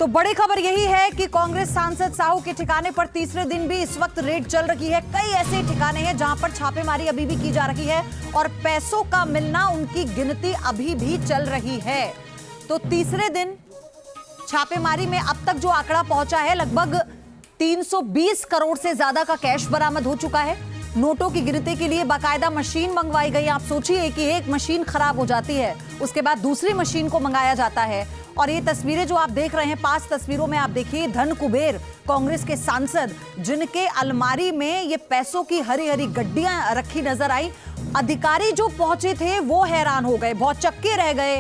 तो बड़ी खबर यही है कि कांग्रेस सांसद साहू के ठिकाने पर तीसरे दिन भी इस वक्त रेड चल रही है। कई ऐसे ठिकाने हैं जहां पर छापेमारी अभी भी की जा रही है और पैसों का मिलना, उनकी गिनती अभी भी चल रही है। तो तीसरे दिन छापेमारी में अब तक जो आंकड़ा पहुंचा है, लगभग 320 करोड़ से ज्यादा का कैश बरामद हो चुका है। नोटों की गिनती के लिए बाकायदा मशीन मंगवाई गई। आप सोचिए कि एक मशीन खराब हो जाती है, उसके बाद दूसरी मशीन को मंगाया जाता है। और ये तस्वीरें जो आप देख रहे हैं, 5 तस्वीरों में आप देखिए धन कुबेर कांग्रेस के सांसद, जिनके अलमारी में ये पैसों की हरी हरी गड्डियां रखी नजर आई। अधिकारी जो पहुंचे थे वो हैरान हो गए, बहुत चक्के रह गए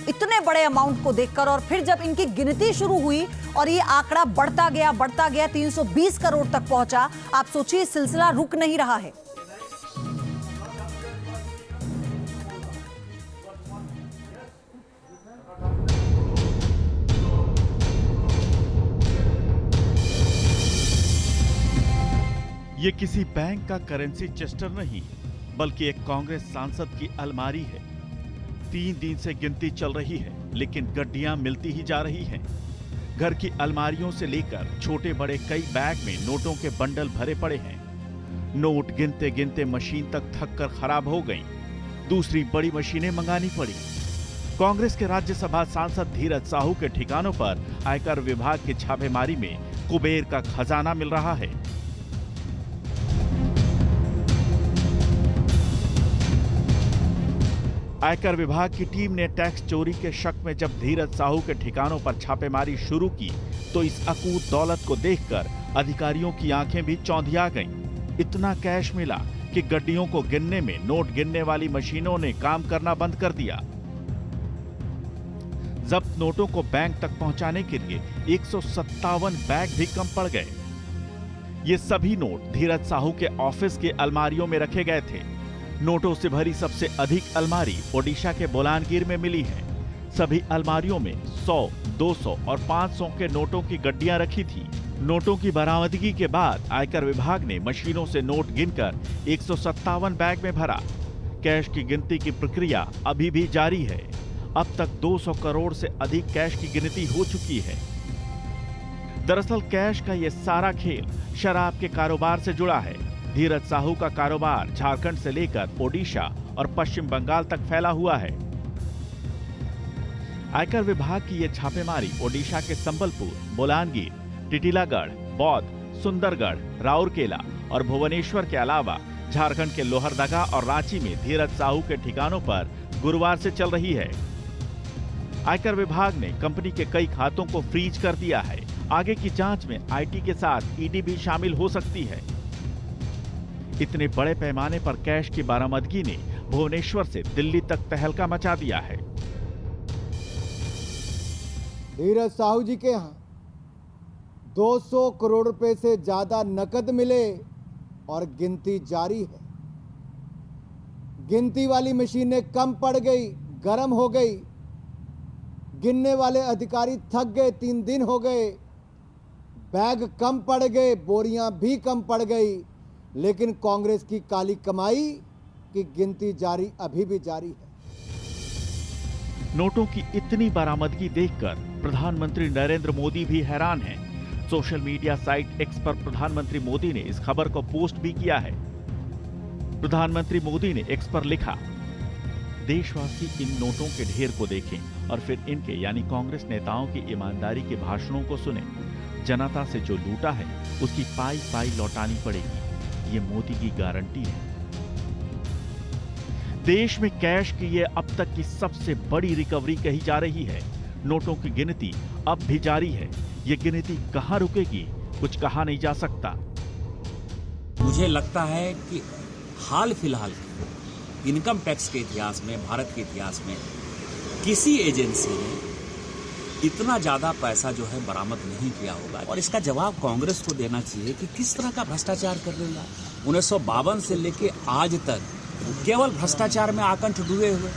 इतने बड़े अमाउंट को देखकर। और फिर जब इनकी गिनती शुरू हुई और ये आंकड़ा बढ़ता गया 320 करोड़ तक पहुंचा, आप सोचिए सिलसिला रुक नहीं रहा है। ये किसी बैंक का करेंसी चेस्टर नहीं, बल्कि एक कांग्रेस सांसद की अलमारी है। 3 दिन से गिनती चल रही है, लेकिन गड्डियां मिलती ही जा रही हैं। घर की अलमारियों से लेकर छोटे बड़े कई बैग में नोटों के बंडल भरे पड़े हैं। नोट गिनते गिनते मशीन तक थक कर खराब हो गई। दूसरी बड़ी मशीनें मंगानी पड़ी। कांग्रेस के राज्यसभा सांसद धीरज साहू के ठिकानों पर आयकर विभाग की छापेमारी में कुबेर का खजाना मिल रहा है। आयकर विभाग की टीम ने टैक्स चोरी के शक में जब धीरज साहू के ठिकानों पर छापेमारी शुरू की, तो इस अकूत दौलत को देखकर अधिकारियों की आंखें भी चौंधिया गईं। इतना कैश मिला कि गड्डियों को गिनने में नोट गिनने वाली मशीनों ने काम करना बंद कर दिया। जब्त नोटों को बैंक तक पहुंचाने के लिए 157 बैग भी कम पड़ गए। ये सभी नोट धीरज साहू के ऑफिस के अलमारियों में रखे गए थे। नोटों से भरी सबसे अधिक अलमारी ओडिशा के बोलानगिर में मिली है। सभी अलमारियों में 100, 200 और 500 के नोटों की गड्डियां रखी थी। नोटों की बरामदगी के बाद आयकर विभाग ने मशीनों से नोट गिनकर 157 बैग में भरा। कैश की गिनती की प्रक्रिया अभी भी जारी है। अब तक 200 करोड़ से अधिक कैश की गिनती हो चुकी है। दरअसल कैश का यह सारा खेल शराब के कारोबार से जुड़ा है। धीरज साहू का कारोबार झारखंड से लेकर ओडिशा और पश्चिम बंगाल तक फैला हुआ है। आयकर विभाग की यह छापेमारी ओडिशा के संबलपुर, बोलानगिर, टिटिलागढ़, बौद्ध, सुंदरगढ़, राउरकेला और भुवनेश्वर के अलावा झारखंड के लोहरदगा और रांची में धीरज साहू के ठिकानों पर गुरुवार से चल रही है। आयकर विभाग ने कंपनी के कई खातों को फ्रीज कर दिया है। आगे की जांच में आईटी के साथ ईडी भी शामिल हो सकती है। इतने बड़े पैमाने पर कैश की बरामदगी ने भुवनेश्वर से दिल्ली तक तहलका मचा दिया है। धीरज साहू जी के यहाँ 200 करोड़ रुपए से ज्यादा नकद मिले और गिनती जारी है। गिनती वाली मशीनें कम पड़ गई, गर्म हो गई। गिनने वाले अधिकारी थक गए, 3 दिन हो गए। बैग कम पड़ गए, बोरियां भी कम पड़ गई। लेकिन कांग्रेस की काली कमाई की गिनती जारी अभी भी जारी है। नोटों की इतनी बरामदगी देखकर प्रधानमंत्री नरेंद्र मोदी भी हैरान हैं। सोशल मीडिया साइट एक्स पर प्रधानमंत्री मोदी ने इस खबर को पोस्ट भी किया है। प्रधानमंत्री मोदी ने एक्स पर लिखा, देशवासी इन नोटों के ढेर को देखें और फिर इनके यानी कांग्रेस नेताओं की ईमानदारी के भाषणों को सुने। जनता से जो लूटा है उसकी पाई पाई लौटानी पड़ेगी। ये मोदी की गारंटी है। देश में कैश की ये अब तक की सबसे बड़ी रिकवरी कही जा रही है। नोटों की गिनती अब भी जारी है। ये गिनती कहां रुकेगी, कुछ कहा नहीं जा सकता। मुझे लगता है कि हाल फिलहाल इनकम टैक्स के इतिहास में, भारत के इतिहास में किसी एजेंसी ने इतना ज्यादा पैसा जो है बरामद नहीं किया होगा। और इसका जवाब कांग्रेस को देना चाहिए कि किस तरह का भ्रष्टाचार कर रही है। 1952 से लेके आज तक केवल भ्रष्टाचार में आकंठ डूबे हुए।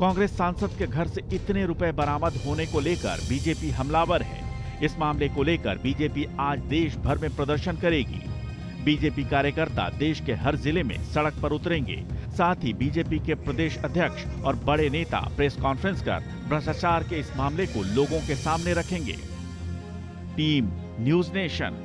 कांग्रेस सांसद के घर से इतने रुपए बरामद होने को लेकर बीजेपी हमलावर है। इस मामले को लेकर बीजेपी आज देश भर में प्रदर्शन करेगी। बीजेपी कार्यकर्ता देश के हर जिले में सड़क पर उतरेंगे। साथ ही बीजेपी के प्रदेश अध्यक्ष और बड़े नेता प्रेस कॉन्फ्रेंस कर भ्रष्टाचार के इस मामले को लोगों के सामने रखेंगे। Team news nation.